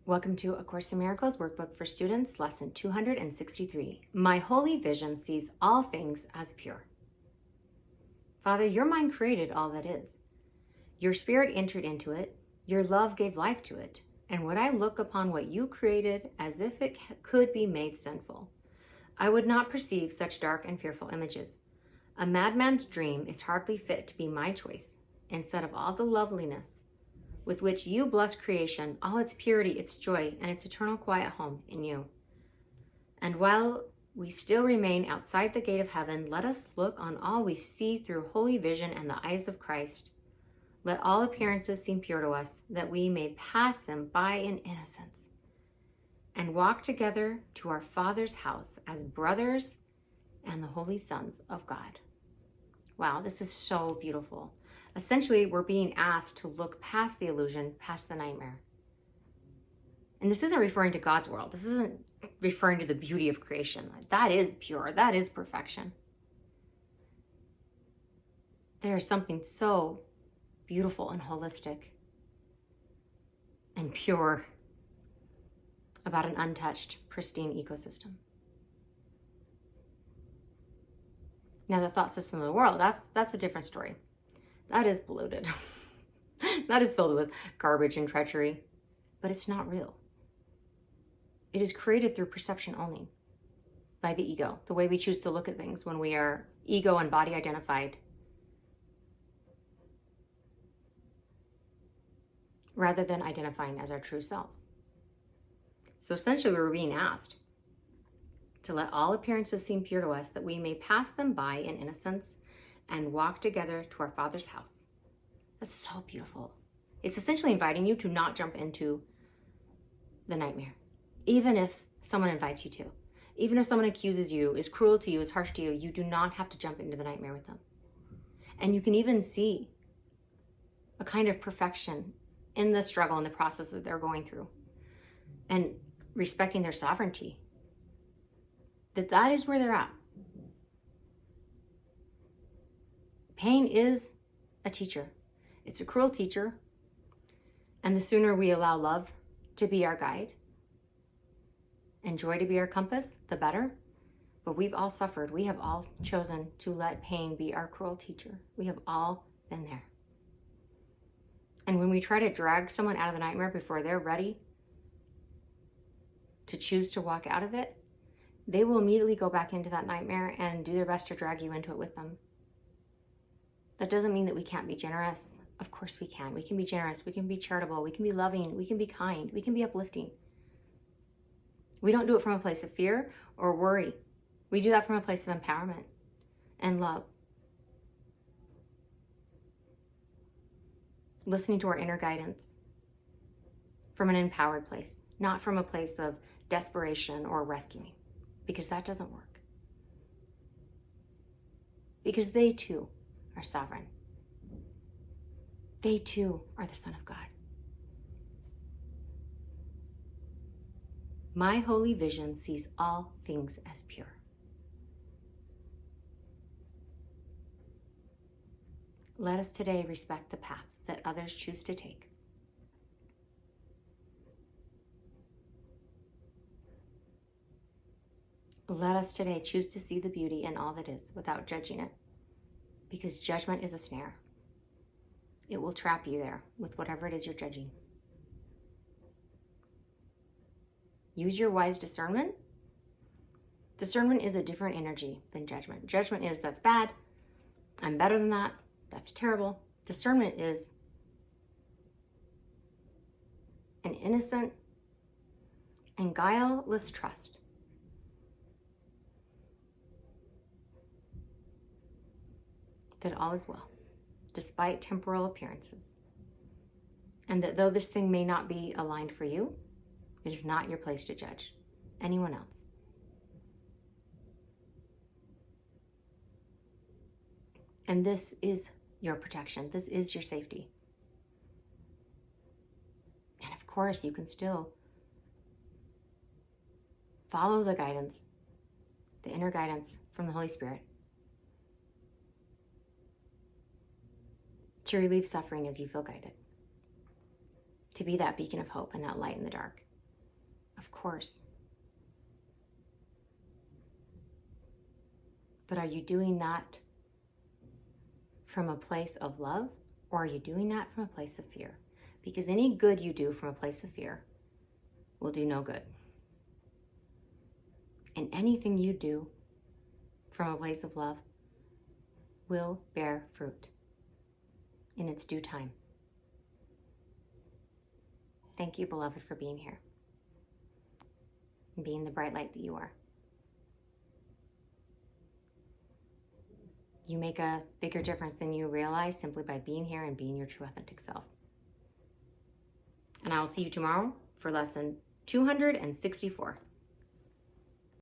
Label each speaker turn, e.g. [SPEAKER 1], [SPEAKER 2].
[SPEAKER 1] Welcome to A Course in Miracles Workbook for Students, Lesson 263. My holy vision sees all things as pure. Father, your mind created all that is. Your spirit entered into it. Your love gave life to it. And would I look upon what you created as if it could be made sinful? I would not perceive such dark and fearful images. A madman's dream is hardly fit to be my choice, instead of all the loveliness with which you bless creation, all its purity, its joy, and its eternal quiet home in you. And while we still remain outside the gate of heaven, let us look on all we see through holy vision and the eyes of Christ. Let all appearances seem pure to us, that we may pass them by in innocence, and walk together to our Father's house as brothers and the holy sons of God. Wow, this is so beautiful. Essentially, we're being asked to look past the illusion, past the nightmare. And this isn't referring to God's world. This isn't referring to the beauty of creation. That is pure. That is perfection. There is something so beautiful and holistic and pure about an untouched, pristine ecosystem. Now, the thought system of the world, that's a different story. That is polluted. That is filled with garbage and treachery, but it's not real. It is created through perception only by the ego, the way we choose to look at things when we are ego and body identified, rather than identifying as our true selves. So essentially, we were being asked to let all appearances seem pure to us, that we may pass them by in innocence and walk together to our Father's house. That's so beautiful. It's essentially inviting you to not jump into the nightmare, even if someone invites you to. Even if someone accuses you, is cruel to you, is harsh to you, you do not have to jump into the nightmare with them. And you can even see a kind of perfection in the struggle and the process that they're going through, and respecting their sovereignty. That is where they're at. Pain is a teacher. It's a cruel teacher. And the sooner we allow love to be our guide and joy to be our compass, the better. But we've all suffered. We have all chosen to let pain be our cruel teacher. We have all been there. And when we try to drag someone out of the nightmare before they're ready to choose to walk out of it, they will immediately go back into that nightmare and do their best to drag you into it with them. That doesn't mean that we can't be generous. Of course we can. We can be generous. We can be charitable. We can be loving. We can be kind. We can be uplifting. We don't do it from a place of fear or worry. We do that from a place of empowerment and love. Listening to our inner guidance from an empowered place, not from a place of desperation or rescuing, because that doesn't work. Because they too are sovereign. They too are the Son of God. My holy vision sees all things as pure. Let us today respect the path that others choose to take. Let us today choose to see the beauty in all that is without judging it, because judgment is a snare. It will trap you there with whatever it is you're judging. Use your wise discernment. Discernment is a different energy than judgment. Judgment is, that's bad, I'm better than that, that's terrible. Discernment is an innocent and guileless trust that all is well, despite temporal appearances. And that though this thing may not be aligned for you, it is not your place to judge anyone else. And this is your protection. This is your safety. And of course, you can still follow the guidance, the inner guidance from the Holy Spirit, to relieve suffering as you feel guided, to be that beacon of hope and that light in the dark. Of course. But are you doing that from a place of love, or are you doing that from a place of fear? Because any good you do from a place of fear will do no good. And anything you do from a place of love will bear fruit in its due time. Thank you, beloved, for being here and being the bright light that you are. You make a bigger difference than you realize simply by being here and being your true authentic self. And I will see you tomorrow for lesson 264.